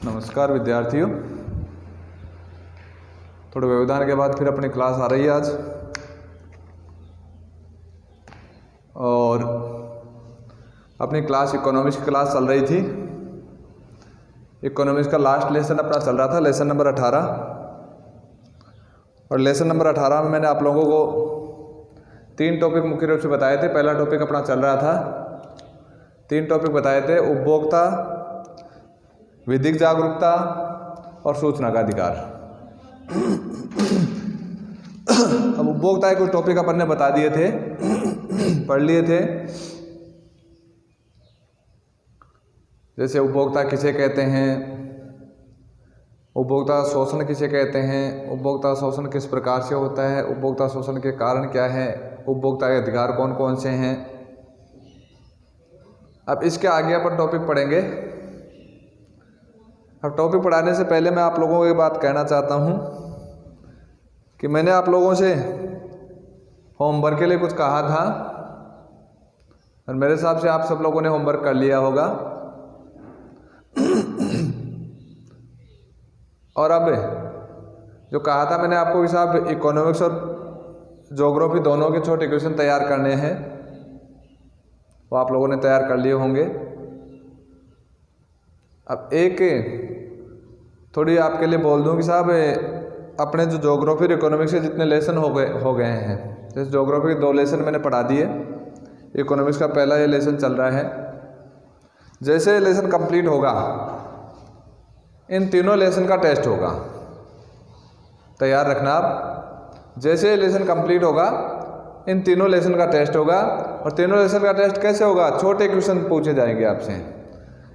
नमस्कार विद्यार्थियों, थोड़े व्यवधान के बाद फिर अपनी क्लास आ रही है आज। और अपनी क्लास इकोनॉमिक्स की क्लास चल रही थी। इकोनॉमिक्स का लास्ट लेसन अपना चल रहा था, लेसन नंबर 18। और लेसन नंबर 18 में मैंने आप लोगों को 3 टॉपिक मुख्य रूप से बताए थे। पहला टॉपिक अपना चल रहा था, 3 टॉपिक बताए थे: उपभोक्ता, विधिक जागरूकता और सूचना का अधिकार। अब उपभोक्ता के कुछ टॉपिक अपन ने बता दिए थे, पढ़ लिए थे। जैसे उपभोक्ता किसे कहते हैं, उपभोक्ता शोषण किसे कहते हैं, उपभोक्ता शोषण किस प्रकार से होता है, उपभोक्ता शोषण के कारण क्या है, उपभोक्ता के अधिकार कौन कौन से हैं। अब इसके आगे अपन टॉपिक पढ़ेंगे। अब टॉपिक पढ़ाने से पहले मैं आप लोगों को एक बात कहना चाहता हूं कि मैंने आप लोगों से होमवर्क के लिए कुछ कहा था और मेरे हिसाब से आप सब लोगों ने होमवर्क कर लिया होगा। और अब जो कहा था मैंने आपको कि साहब इकोनॉमिक्स और ज्योग्राफी दोनों के छोटे क्वेश्चन तैयार करने हैं, वो आप लोगों ने तैयार कर लिए होंगे। अब एक थोड़ी आपके लिए बोल दूं कि साहब अपने जो ज्योग्राफी और इकोनॉमिक्स के जितने लेसन हो गए हैं, जैसे ज्योग्राफी के 2 लेसन मैंने पढ़ा दिए, इकोनॉमिक्स का पहला ये लेसन चल रहा है। जैसे लेसन कंप्लीट होगा, इन तीनों लेसन का टेस्ट होगा, तैयार रखना आप। जैसे लेसन कंप्लीट होगा, इन तीनों लेसन का टेस्ट होगा। और तीनों लेसन का टेस्ट कैसे होगा? छोटे क्वेश्चन पूछे जाएंगे आपसे,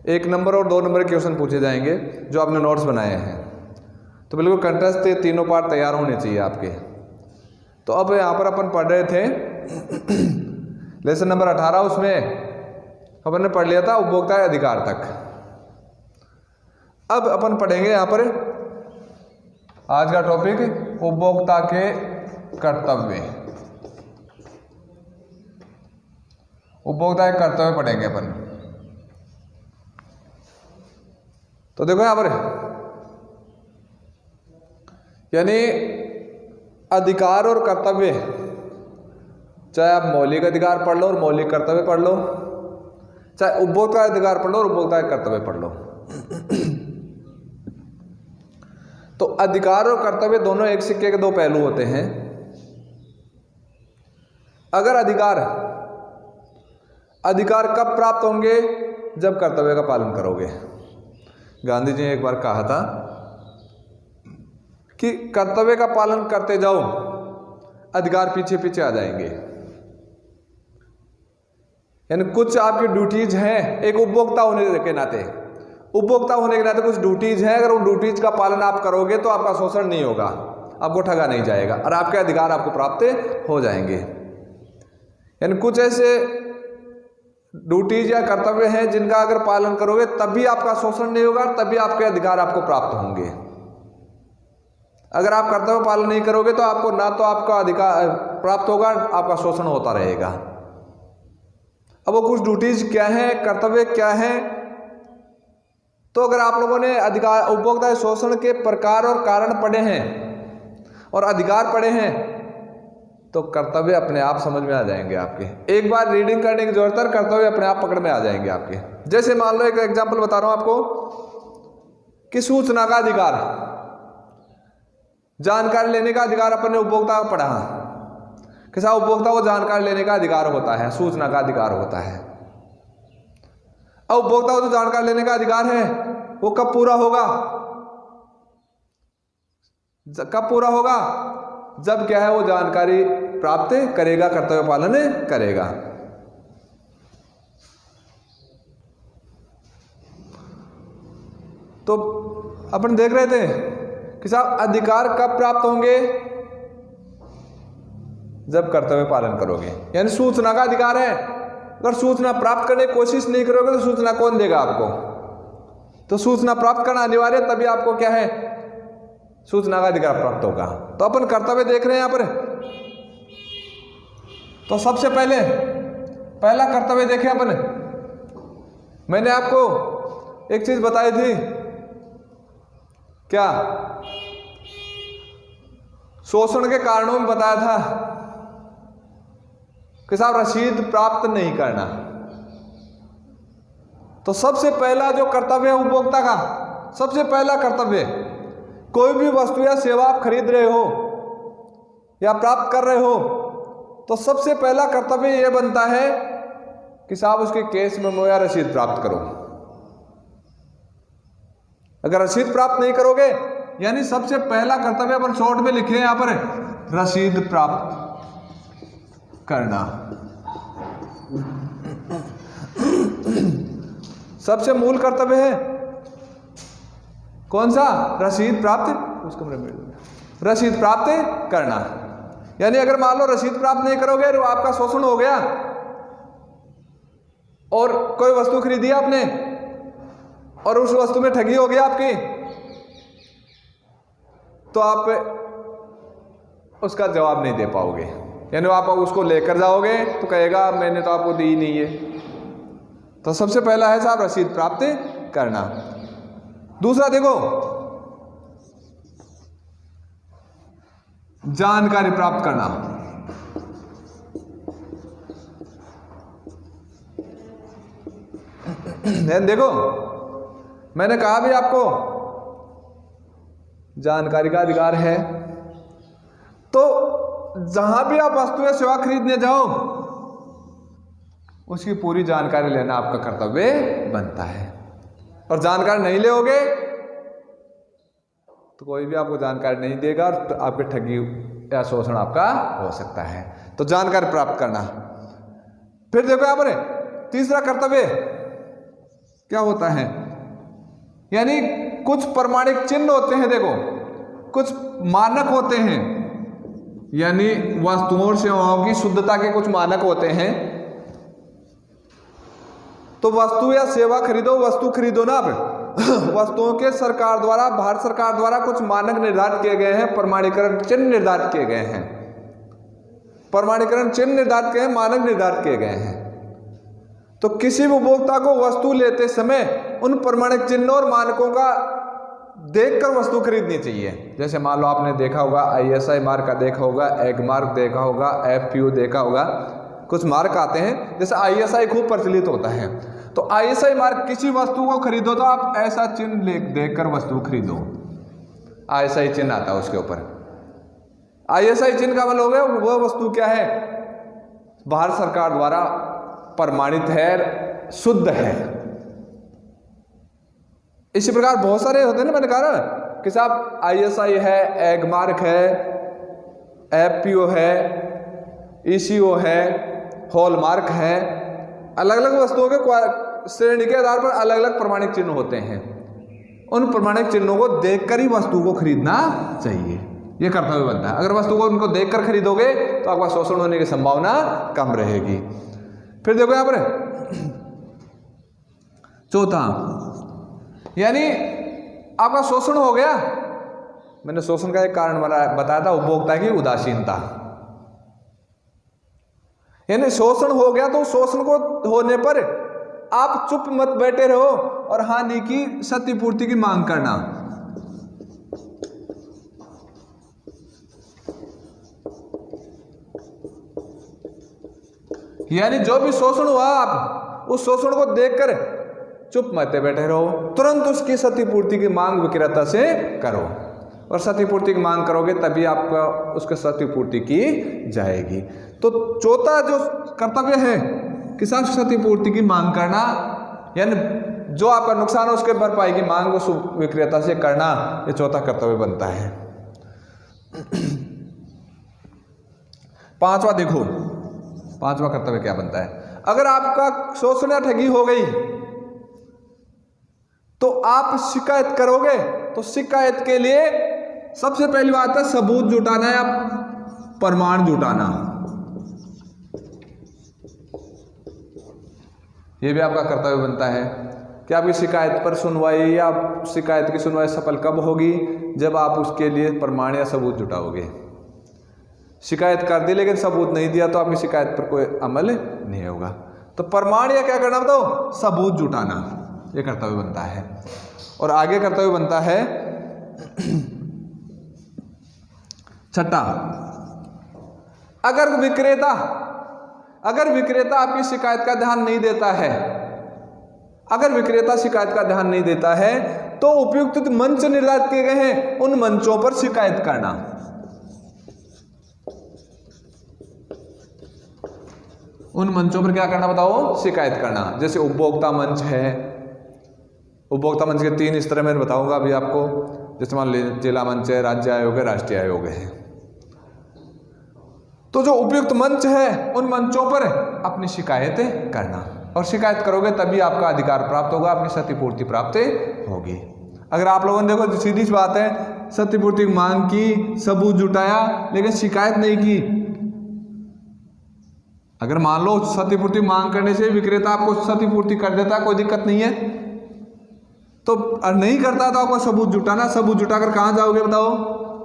1 नंबर और 2 नंबर के क्वेश्चन पूछे जाएंगे जो आपने नोट्स बनाए हैं। तो बिल्कुल कंटेस्ट तीनों पार्ट तैयार होने चाहिए आपके। तो अब यहाँ पर अपन पढ़ रहे थे लेसन नंबर 18, उसमें अपन ने पढ़ लिया था उपभोक्ता के अधिकार तक। अब अपन पढ़ेंगे यहाँ पर आज का टॉपिक उपभोक्ता के कर्तव्य। उपभोक्ता के कर्तव्य पढ़ेंगे अपन। तो देखो यहां पर, यानी अधिकार और कर्तव्य, चाहे आप मौलिक अधिकार पढ़ लो और मौलिक कर्तव्य पढ़ लो, चाहे उपभोक्ता अधिकार पढ़ लो और उपभोक्ता के कर्तव्य पढ़ लो। तो अधिकार और कर्तव्य दोनों एक सिक्के के 2 पहलू होते हैं। अगर अधिकार कब प्राप्त होंगे? जब कर्तव्य का पालन करोगे। गांधी जी ने एक बार कहा था कि कर्तव्य का पालन करते जाओ, अधिकार पीछे पीछे आ जाएंगे। यानी कुछ आपकी ड्यूटीज हैं, एक उपभोक्ता होने के नाते कुछ ड्यूटीज हैं। अगर उन ड्यूटीज का पालन आप करोगे तो आपका शोषण नहीं होगा, आपको ठगा नहीं जाएगा और आपके अधिकार आपको प्राप्त हो जाएंगे। यानी कुछ ऐसे ड्यूटीज या कर्तव्य हैं जिनका अगर पालन करोगे तभी आपका शोषण नहीं होगा, तभी आपके अधिकार आपको प्राप्त होंगे। अगर आप कर्तव्य पालन नहीं करोगे तो आपको ना तो आपका अधिकार प्राप्त होगा, आपका शोषण होता रहेगा। अब वो कुछ ड्यूटीज क्या है, कर्तव्य क्या है? तो अगर आप लोगों ने अधिकार उपभोक्ता शोषण के प्रकार और कारण पढ़े हैं और अधिकार पढ़े हैं तो कर्तव्य अपने आप समझ में आ जाएंगे आपके। एक बार रीडिंग करने की जरूरत है, कर्तव्य अपने आप पकड़ में आ जाएंगे आपके। जैसे मान लो एक एग्जांपल बता रहा हूं आपको कि सूचना का अधिकार, जानकारी लेने का अधिकार अपन ने उपभोक्ता को पढ़ा कि साहब उपभोक्ता को जानकारी लेने का अधिकार होता है, सूचना का अधिकार होता है। अब उपभोक्ता को जो जानकारी लेने का अधिकार है वो कब पूरा होगा? जब क्या है, वो जानकारी प्राप्त करेगा, कर्तव्य पालन करेगा। तो अपन देख रहे थे कि साहब अधिकार कब प्राप्त होंगे? जब कर्तव्य पालन करोगे। यानी सूचना का अधिकार है, अगर सूचना प्राप्त करने की कोशिश नहीं करोगे तो सूचना कौन देगा आपको? तो सूचना प्राप्त करना अनिवार्य, तभी आपको क्या है, सूचना का अधिकार प्राप्त होगा। तो अपन कर्तव्य देख रहे हैं यहां पर। तो सबसे पहला कर्तव्य देखें अपन। मैंने आपको एक चीज बताई थी क्या शोषण के कारणों में बताया था कि साहब रसीद प्राप्त नहीं करना। तो सबसे पहला जो कर्तव्य है उपभोक्ता का, सबसे पहला कर्तव्य, कोई भी वस्तु या सेवा आप खरीद रहे हो या प्राप्त कर रहे हो तो सबसे पहला कर्तव्य यह बनता है कि साहब उसके कैश मेमो या रसीद प्राप्त करो। अगर रसीद प्राप्त नहीं करोगे, यानी सबसे पहला कर्तव्य अपन शॉर्ट में लिखे यहां पर, रसीद प्राप्त करना। सबसे मूल कर्तव्य है कौन सा? रसीद प्राप्त, उस कमरे में रसीद प्राप्त करना। यानी अगर मान लो रसीद प्राप्त नहीं करोगे तो आपका शोषण हो गया और कोई वस्तु खरीदी आपने और उस वस्तु में ठगी हो गई आपकी, तो आप उसका जवाब नहीं दे पाओगे। यानी आप उसको लेकर जाओगे तो कहेगा मैंने तो आपको दी ही नहीं है। तो सबसे पहला है साहब रसीद प्राप्त करना। दूसरा देखो, जानकारी प्राप्त करना। देखो मैंने कहा भी आपको जानकारी का अधिकार है, तो जहां भी आप वस्तु या सेवा खरीदने जाओ उसकी पूरी जानकारी लेना आपका कर्तव्य बनता है। और जानकारी नहीं लोगे तो कोई भी आपको जानकारी नहीं देगा और आपके ठगी या शोषण आपका हो सकता है। तो जानकारी प्राप्त करना। फिर देखो यहां पर तीसरा कर्तव्य क्या होता है, यानी कुछ प्रमाणिक चिन्ह होते हैं। देखो कुछ मानक होते हैं, यानी वस्तुओं और सेवाओं की शुद्धता के कुछ मानक होते हैं। तो वस्तु या सेवा खरीदो, वस्तु खरीदो ना आप, वस्तुओं के सरकार द्वारा, भारत सरकार द्वारा कुछ मानक निर्धारित किए गए हैं, प्रमाणीकरण चिन्ह निर्धारित किए गए हैं, प्रमाणीकरण चिन्ह निर्धारित किए हैं, मानक निर्धारित किए गए हैं। तो किसी भी उपभोक्ता को वस्तु लेते समय उन प्रमाणिक चिन्हों और मानकों का देखकर वस्तु खरीदनी चाहिए। जैसे मान लो आपने देखा होगा ISI मार्क का देखा होगा, एग मार्क देखा होगा, FPO देखा होगा, कुछ मार्क आते हैं। जैसे ISI खूब प्रचलित होता है, तो ISI मार्क किसी वस्तु को खरीदो तो आप ऐसा चिन्ह देखकर वस्तु खरीदो। ISI चिन्ह आता है उसके ऊपर। ISI चिन्ह का मतलब हो गया वह वस्तु क्या है, भारत सरकार द्वारा प्रमाणित है, शुद्ध है। इसी प्रकार बहुत सारे होते हैं ना, मैंने कहा कि साहब ISI है, एग मार्क है, FPO है, ECO है, हॉल मार्क है। अलग अलग वस्तुओं के श्रेणी के आधार पर अलग अलग प्रमाणिक चिन्ह होते हैं। उन प्रमाणिक चिन्हों को देखकर ही वस्तु को खरीदना चाहिए, यह कर्तव्य बनता है। अगर वस्तु को उनको देखकर खरीदोगे तो आपका शोषण होने की संभावना कम रहेगी। फिर देखो यहां पर चौथा, यानी आपका शोषण हो गया। मैंने शोषण का एक कारण बताया था, उपभोक्ता की उदासीनता। यानी शोषण हो गया तो शोषण को होने पर आप चुप मत बैठे रहो और हानि की क्षतिपूर्ति की मांग करना। यानी जो भी शोषण हुआ आप उस शोषण को देखकर चुप मत बैठे रहो, तुरंत उसकी क्षतिपूर्ति की मांग विक्रेता से करो। और क्षतिपूर्ति की मांग करोगे तभी आपका उसके क्षतिपूर्ति की जाएगी। तो चौथा जो कर्तव्य है किसान क्षतिपूर्ति की मांग करना, यानी जो आपका नुकसान है उसके भरपाई की मांग उस विक्रेता से करना, ये चौथा कर्तव्य बनता है। पांचवा देखो, पांचवा कर्तव्य क्या बनता है। अगर आपका शोषण या ठगी हो गई तो आप शिकायत करोगे, तो शिकायत के लिए सबसे पहली बात है सबूत जुटाना या प्रमाण जुटाना। यह भी आपका कर्तव्य बनता है कि आपकी शिकायत पर सुनवाई या शिकायत की सुनवाई सफल कब होगी, जब आप उसके लिए प्रमाण या सबूत जुटाओगे। शिकायत कर दी लेकिन सबूत नहीं दिया तो आपकी शिकायत पर कोई अमल नहीं होगा। तो प्रमाण या क्या करना बताओ, सबूत जुटाना, यह कर्तव्य बनता है। और आगे कर्तव्य बनता है छठा, अगर विक्रेता आपकी शिकायत का ध्यान नहीं देता है, अगर विक्रेता शिकायत का ध्यान नहीं देता है तो उपयुक्त मंच निर्धारित किए गए हैं, उन मंचों पर शिकायत करना। उन मंचों पर क्या करना बताओ? शिकायत करना। जैसे उपभोक्ता मंच है, उपभोक्ता मंच के 3 स्तर मैं बताऊंगा अभी आपको। जैसे मान लीजिए जिला मंच है, राज्य आयोग है, राष्ट्रीय आयोग है। तो जो उपयुक्त मंच है उन मंचों पर अपनी शिकायतें करना, और शिकायत करोगे तभी आपका अधिकार प्राप्त होगा, आपकी क्षतिपूर्ति प्राप्त होगी। अगर आप लोगों ने देखो सीधी सी बात है, क्षतिपूर्ति मांग की, सबूत जुटाया, लेकिन शिकायत नहीं की। अगर मान लो क्षतिपूर्ति मांग करने से विक्रेता आपको क्षतिपूर्ति कर देता, कोई दिक्कत नहीं है, तो नहीं करता तो आपको सबूत जुटाना, सबूत जुटाकर कहां जाओगे बताओ?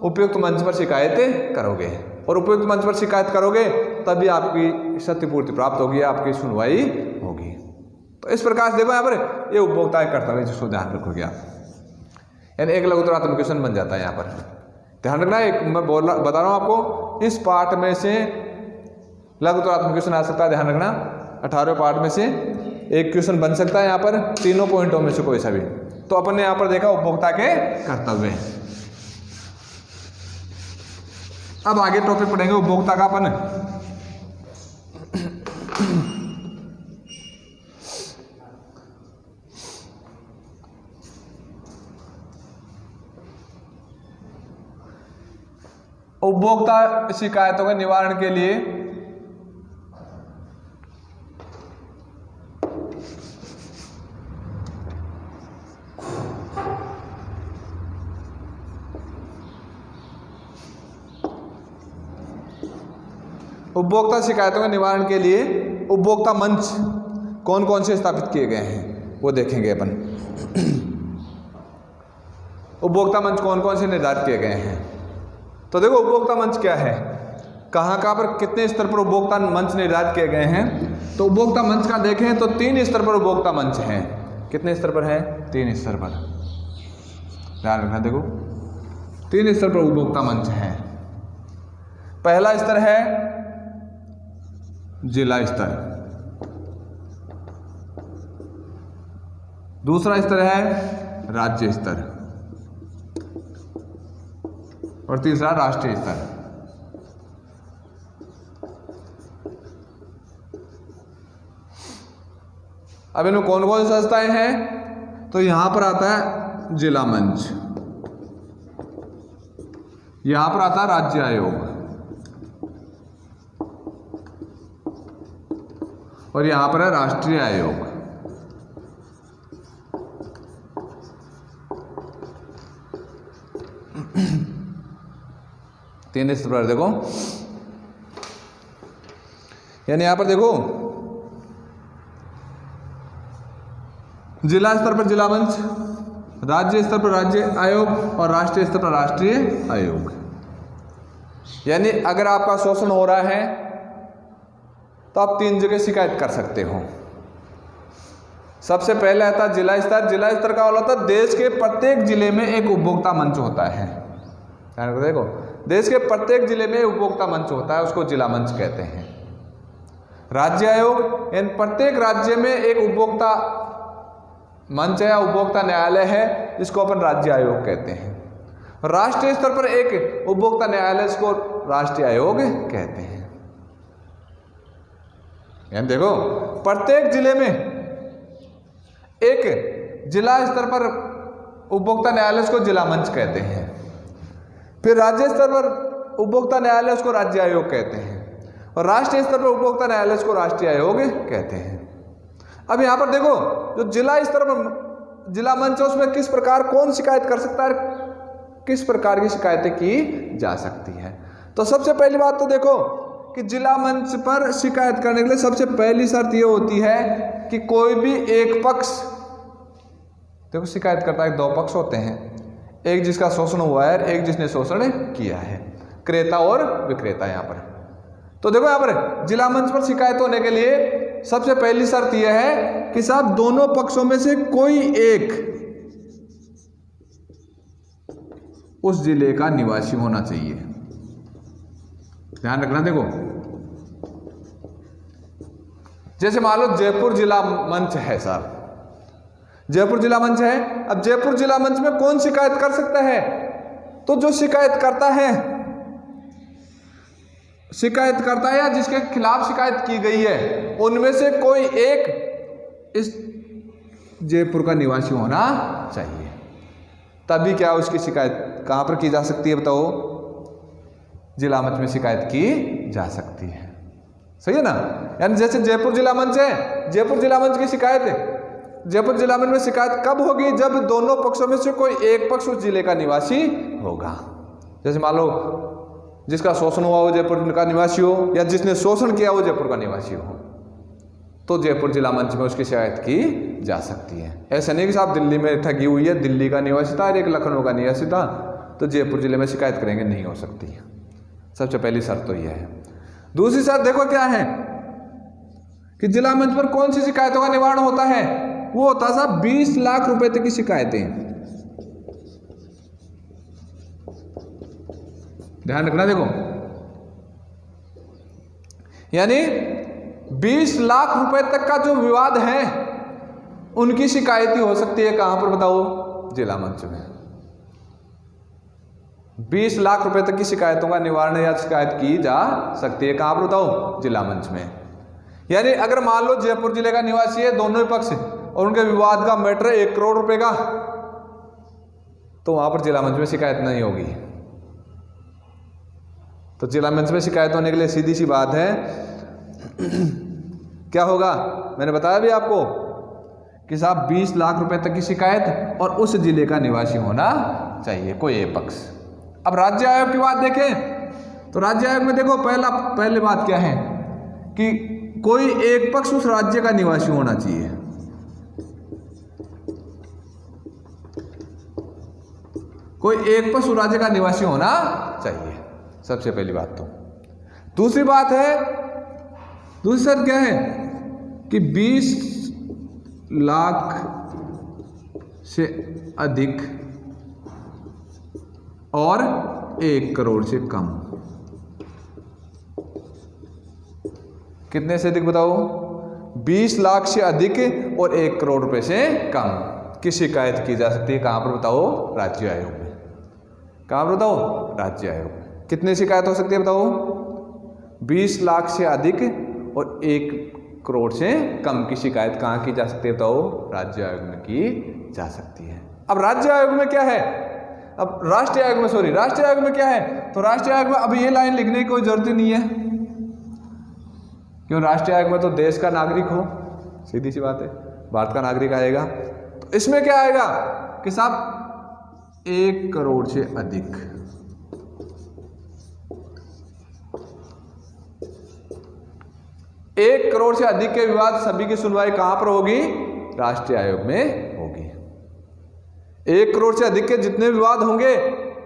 उपयुक्त मंच पर शिकायतें करोगे, और उपयुक्त मंच पर शिकायत करोगे तभी आपकी क्षतिपूर्ति प्राप्त होगी, आपकी सुनवाई होगी। तो इस प्रकार से देखो यहाँ पर ये उपभोक्ता का कर्तव्य, जिसको ध्यान रखोगे आप, यानी एक लघुतरात्मक क्वेश्चन बन जाता है यहाँ पर। ध्यान रखना, एक मैं बता रहा हूँ आपको, इस पार्ट में से लघुतरात्मक क्वेश्चन आ सकता है, ध्यान रखना। 18वें पार्ट में से एक क्वेश्चन बन सकता है यहाँ पर, तीनों पॉइंटों में से कोई सा भी। तो अपन ने यहाँ पर देखा उपभोक्ता के कर्तव्य। अब आगे टॉपिक पढ़ेंगे उपभोक्ता का अपन। उपभोक्ता शिकायतों के निवारण के लिए उपभोक्ता मंच कौन कौन से स्थापित किए गए हैं वो देखेंगे अपन। उपभोक्ता मंच कौन कौन से निर्धारित किए गए हैं, तो देखो उपभोक्ता मंच क्या है, कहाँ पर कितने स्तर पर उपभोक्ता मंच निर्धारित किए गए हैं। तो उपभोक्ता मंच का देखें तो 3 स्तर पर उपभोक्ता मंच हैं। कितने स्तर पर है? 3 स्तर पर, ध्यान रखना। देखो 3 स्तर पर उपभोक्ता मंच है। पहला स्तर है जिला स्तर, दूसरा स्तर है राज्य स्तर, और तीसरा राष्ट्रीय स्तर। अब इनमें कौन कौन सी संस्थाएं हैं, तो यहां पर आता है जिला मंच, यहां पर आता है राज्य आयोग, और यहां पर है राष्ट्रीय आयोग। तीन स्तर पर देखो, यानी यहां पर देखो जिला स्तर पर जिला मंच, राज्य स्तर पर राज्य आयोग, और राष्ट्रीय स्तर पर राष्ट्रीय आयोग। यानी अगर आपका शोषण हो रहा है तो आप 3 जगह शिकायत कर सकते हो। सबसे पहले आता है जिला स्तर। जिला स्तर का होता है देश के प्रत्येक जिले में एक उपभोक्ता मंच होता है। देखो देश के प्रत्येक जिले में उपभोक्ता मंच होता है, उसको जिला मंच कहते हैं। राज्य आयोग, इन प्रत्येक राज्य में एक उपभोक्ता मंच या उपभोक्ता न्यायालय है, जिसको अपन राज्य आयोग कहते हैं। राष्ट्रीय स्तर पर एक उपभोक्ता न्यायालय, जिसको राष्ट्रीय आयोग कहते हैं। यानी देखो प्रत्येक जिले में एक जिला स्तर पर उपभोक्ता न्यायालय, उसको जिला मंच कहते हैं। फिर राज्य स्तर पर उपभोक्ता न्यायालय, उसको राज्य आयोग कहते हैं, और राष्ट्रीय स्तर पर उपभोक्ता न्यायालय, उसको राष्ट्रीय आयोग कहते हैं। अब यहां पर देखो जो जिला स्तर पर जिला मंच है, उसमें किस प्रकार कौन शिकायत कर सकता है, किस प्रकार की शिकायतें की जा सकती है। तो सबसे पहली बात तो देखो कि जिला मंच पर शिकायत करने के लिए सबसे पहली शर्त यह होती है कि कोई भी एक पक्ष, देखो शिकायत करता है 2 पक्ष होते हैं, एक जिसका शोषण हुआ है, एक जिसने शोषण किया है, क्रेता और विक्रेता। यहाँ पर तो देखो यहाँ पर जिला मंच पर शिकायत होने के लिए सबसे पहली शर्त यह है कि साहब दोनों पक्षों में से कोई उस जिले का निवासी होना चाहिए। ध्यान रखना। देखो जैसे मान लो जयपुर जिला मंच है साहब, जयपुर जिला मंच है। अब जयपुर जिला मंच में कौन शिकायत कर सकता है? तो जो शिकायत करता है या जिसके खिलाफ शिकायत की गई है उनमें से कोई एक इस जयपुर का निवासी होना चाहिए, तभी क्या उसकी शिकायत कहां पर की जा सकती है? बताओ, जिला मंच में शिकायत की जा सकती है। सही है ना? यानी जैसे जयपुर जिला मंच है, जयपुर जिला मंच की शिकायत है, जयपुर जिला मंच में शिकायत कब होगी? जब दोनों पक्षों में से कोई एक पक्ष उस जिले का निवासी होगा। जैसे मान लो जिसका शोषण हुआ वो जयपुर का निवासी हो, या जिसने शोषण किया वो जयपुर का निवासी हो, तो जयपुर जिला मंच में उसकी शिकायत की जा सकती है। ऐसा नहीं कि साहब दिल्ली में ठगी हुई है, दिल्ली का निवासी था और एक लखनऊ का निवासी था, तो जयपुर जिले में शिकायत करेंगे, नहीं हो सकती। सबसे पहली शर्त तो यह है। दूसरी शर्त देखो क्या है कि जिला मंच पर कौन सी शिकायतों का निवारण होता है? वो होता है साहब 20 लाख रुपए तक की शिकायतें। ध्यान रखना। देखो यानी 20 लाख रुपए तक का जो विवाद है उनकी शिकायत ही हो सकती है। कहां पर बताओ? जिला मंच में। 20 लाख रुपए तक की शिकायतों का निवारण या शिकायत की जा सकती है। कहां पर बताओ? जिला मंच में। यानी अगर मान लो जयपुर जिले का निवासी है, दोनों ही पक्ष, और उनके विवाद का मैटर 1 करोड़ रुपए का, तो वहां पर जिला मंच में शिकायत नहीं होगी। तो जिला मंच में शिकायत होने के लिए सीधी सी बात है क्या होगा? मैंने बताया भी आपको कि साहब 20 लाख रुपए तक की शिकायत और उस जिले का निवासी होना चाहिए, कोई एक पक्ष। अब राज्य आयोग की बात देखें तो राज्य आयोग में देखो पहले बात क्या है कि कोई एक पक्ष उस राज्य का निवासी होना चाहिए। कोई एक पक्ष उस राज्य का निवासी होना चाहिए, सबसे पहली बात तो। दूसरी बात है, दूसरी शर्त क्या है कि 20 लाख से अधिक और 1 करोड़ से कम। कितने से अधिक बताओ? 20 लाख से अधिक और 1 करोड़ रुपए से कम की शिकायत की जा सकती है। कहां पर बताओ? राज्य आयोग में। कहां पर बताओ? राज्य आयोग में। कितनी शिकायत हो सकती है बताओ? 20 लाख से अधिक और 1 करोड़ से कम की शिकायत कहां की जा सकती है बताओ? राज्य आयोग में की जा सकती है। अब राज्य आयोग में क्या है? अब राष्ट्रीय आयोग में, सॉरी, राष्ट्रीय आयोग में क्या है? तो राष्ट्रीय आयोग में अब ये लाइन लिखने की कोई जरूरत ही नहीं है, क्यों? राष्ट्रीय आयोग में तो देश का नागरिक हो, सीधी सी बात है, भारत का नागरिक आएगा। तो इसमें क्या आएगा कि साहब 1 करोड़ से अधिक, 1 करोड़ से अधिक के विवाद सभी की सुनवाई कहां पर होगी? राष्ट्रीय आयोग में होगी। 1 करोड़ से अधिक के जितने विवाद होंगे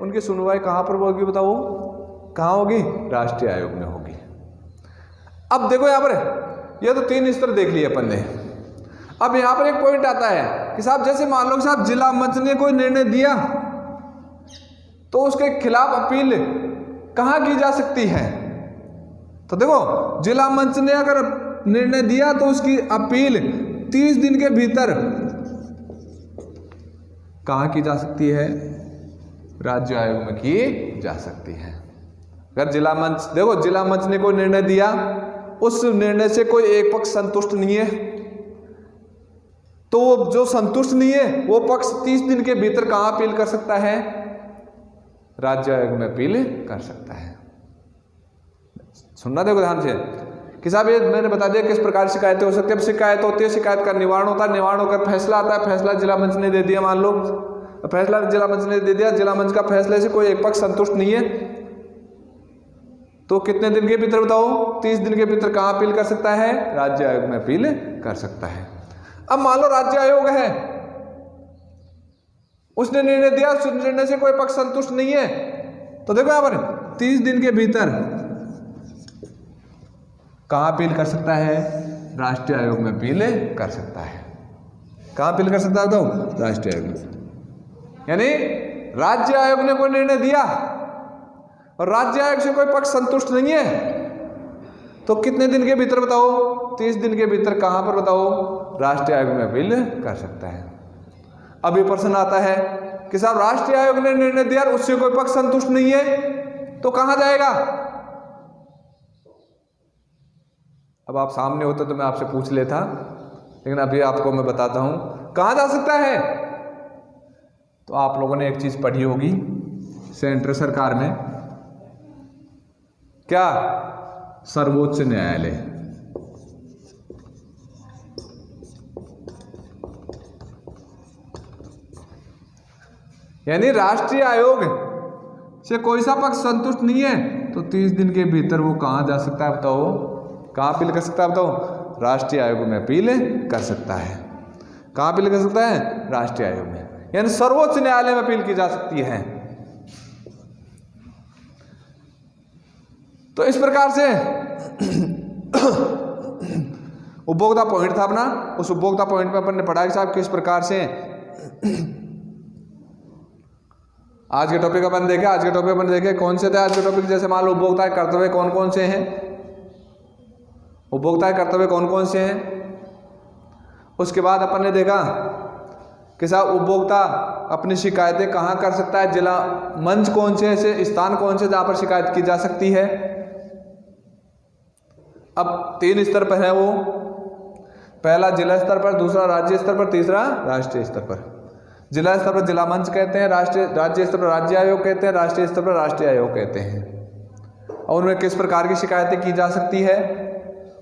उनकी सुनवाई कहां पर होगी बताओ? कहां होगी? राष्ट्रीय आयोग में होगी। अब देखो यहां पर ये तो 3 स्तर देख लिए अपन ने। अब यहां पर एक पॉइंट आता है कि साहब जैसे मान लो साहब जिला मंच ने कोई निर्णय दिया तो उसके खिलाफ अपील कहां की जा सकती है? तो देखो जिला मंच ने अगर निर्णय दिया तो उसकी अपील 30 दिन के भीतर कहां की जा सकती है? राज्य आयोग में की जा सकती है। अगर जिला मंच, देखो जिला मंच ने कोई निर्णय दिया, उस निर्णय से कोई एक पक्ष संतुष्ट नहीं है, तो जो संतुष्ट नहीं है वो पक्ष 30 दिन के भीतर कहां अपील कर सकता है? राज्य आयोग में अपील कर सकता है। सुनना देखो ध्यान से कि साहब ये मैंने बता दिया किस प्रकार शिकायतें हो सकती है। अब शिकायत होती है, शिकायत का निवारण होता है, निवारण होकर फैसला आता है, फैसला जिला मंच ने दे दिया, मान लो फैसला जिला मंच ने दे दिया, जिला मंच का फैसले से कोई एक पक्ष संतुष्ट नहीं है तो कितने दिन के भीतर बताओ? 30 दिन के भीतर कहां अपील कर सकता है? राज्य आयोग में अपील कर सकता है। अब मान लो राज्य आयोग है, उसने निर्णय दिया, उस निर्णय से कोई पक्ष संतुष्ट नहीं है, तो देखो यहां पर 30 दिन के भीतर कहां अपील कर सकता है? राष्ट्रीय आयोग में अपील कर सकता है। कहां अपील कर सकता है बताओ? राष्ट्रीय आयोग में। यानी राज्य आयोग ने कोई निर्णय दिया और राज्य आयोग से कोई पक्ष संतुष्ट नहीं है, तो कितने दिन के भीतर बताओ, 30 दिन के भीतर कहां पर बताओ, राष्ट्रीय आयोग में अपील कर सकता है। अब ये प्रश्न आता है कि साहब राष्ट्रीय आयोग ने निर्णय दिया और उससे कोई पक्ष संतुष्ट नहीं है, तो कहां जाएगा? अब आप सामने होते तो मैं आपसे पूछ लेता, लेकिन अभी आपको मैं बताता हूं कहां जा सकता है। तो आप लोगों ने एक चीज पढ़ी होगी सेंट्रल सरकार में, क्या? सर्वोच्च न्यायालय। यानी राष्ट्रीय आयोग से कोई सा पक्ष संतुष्ट नहीं है तो 30 दिन के भीतर वो कहां जा सकता है बताओ? कहां अपील कर सकता है बताओ? राष्ट्रीय आयोग में अपील कर सकता है। कहां अपील कर सकता है? राष्ट्रीय आयोग में, यानी सर्वोच्च न्यायालय में अपील की जा सकती है। तो इस प्रकार से उपभोक्ता पॉइंट था अपना, उस उपभोक्ता पॉइंट में अपन ने पढ़ा कि साहब किस प्रकार से आज के टॉपिक अपन देखे। आज के टॉपिक अपन देखे कौन से थे आज के टॉपिक? जैसे मान लो उपभोक्ता के कर्तव्य कौन कौन से हैं, उपभोक्ता के कर्तव्य कौन कौन से हैं। उसके बाद अपन ने देखा कि साहब उपभोक्ता अपनी शिकायतें कहाँ कर सकता है, जिला मंच कौन से, ऐसे स्थान कौन से जहाँ पर शिकायत की जा सकती है। अब 3 स्तर पर है वो, पहला जिला स्तर पर, दूसरा राज्य स्तर पर, तीसरा राष्ट्रीय स्तर पर। जिला स्तर पर जिला मंच कहते हैं, राज्य स्तर पर राज्य आयोग कहते हैं, राष्ट्रीय स्तर पर राष्ट्रीय आयोग कहते हैं। और उनमें किस प्रकार की शिकायतें की जा सकती है,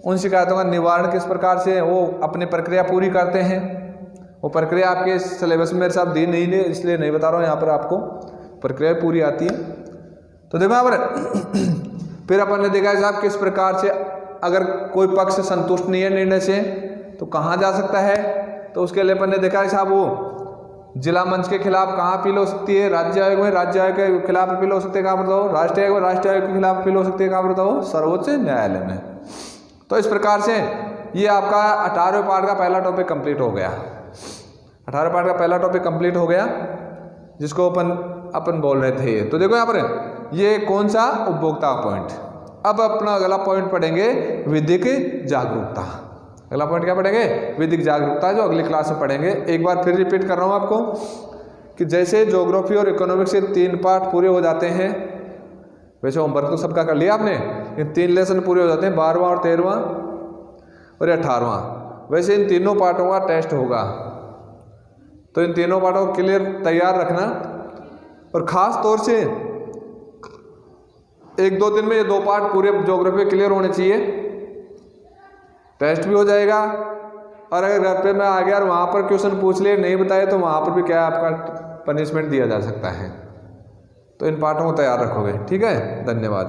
उन शिकायतों का निवारण किस प्रकार से वो अपनी प्रक्रिया पूरी करते हैं। वो प्रक्रिया आपके सिलेबस में मेरे साथ दी नहीं है, इसलिए नहीं बता रहा हूँ, यहाँ पर आपको प्रक्रिया पूरी आती है। तो देखो यहाँ पर फिर अपन ने देखा साहब किस प्रकार से अगर कोई पक्ष संतुष्ट नहीं है निर्णय से तो कहाँ जा सकता है। तो उसके लिए अपन ने देखा है साहब वो जिला मंच के खिलाफ कहाँ अपील हो सकती है? राज्य आयोग में। राज्य आयोग के खिलाफ अपील हो सकती है कहाँ बताओ? राष्ट्रीय आयोग में। राष्ट्रीय आयोग के खिलाफ अपील हो सकती है कहाँ बताओ? सर्वोच्च न्यायालय में। तो इस प्रकार से ये आपका 18वें पार्ट का पहला टॉपिक कंप्लीट हो गया। 18वें पार्ट का पहला टॉपिक कंप्लीट हो गया, जिसको अपन बोल रहे थे। तो देखो यहाँ पर ये कौन सा उपभोक्ता पॉइंट। अब अपना अगला पॉइंट पढ़ेंगे विधिक जागरूकता। अगला पॉइंट क्या पढ़ेंगे? विधिक जागरूकता, जो अगली क्लास में पढ़ेंगे। एक बार फिर रिपीट कर रहा हूँ आपको कि जैसे ज्योग्राफी और इकोनॉमिक्स के 3 पार्ट पूरे हो जाते हैं, वैसे होमवर्क तो सबका कर लिया आपने, ये 3 लेसन पूरे हो जाते हैं, 12वां और 13वां और 18वां। वैसे इन तीनों पार्टों का टेस्ट होगा, तो इन तीनों पार्टों को क्लियर तैयार रखना। और ख़ास तौर से 1-2 दिन में ये 2 पार्ट पूरे ज्योग्राफी क्लियर होने चाहिए, टेस्ट भी हो जाएगा। और अगर घर पे मैं आ गया और वहाँ पर क्वेश्चन पूछ लिए नहीं बताए तो वहाँ पर भी क्या आपका पनिशमेंट दिया जा सकता है। तो इन पार्टों को तैयार रखोगे, ठीक है। धन्यवाद।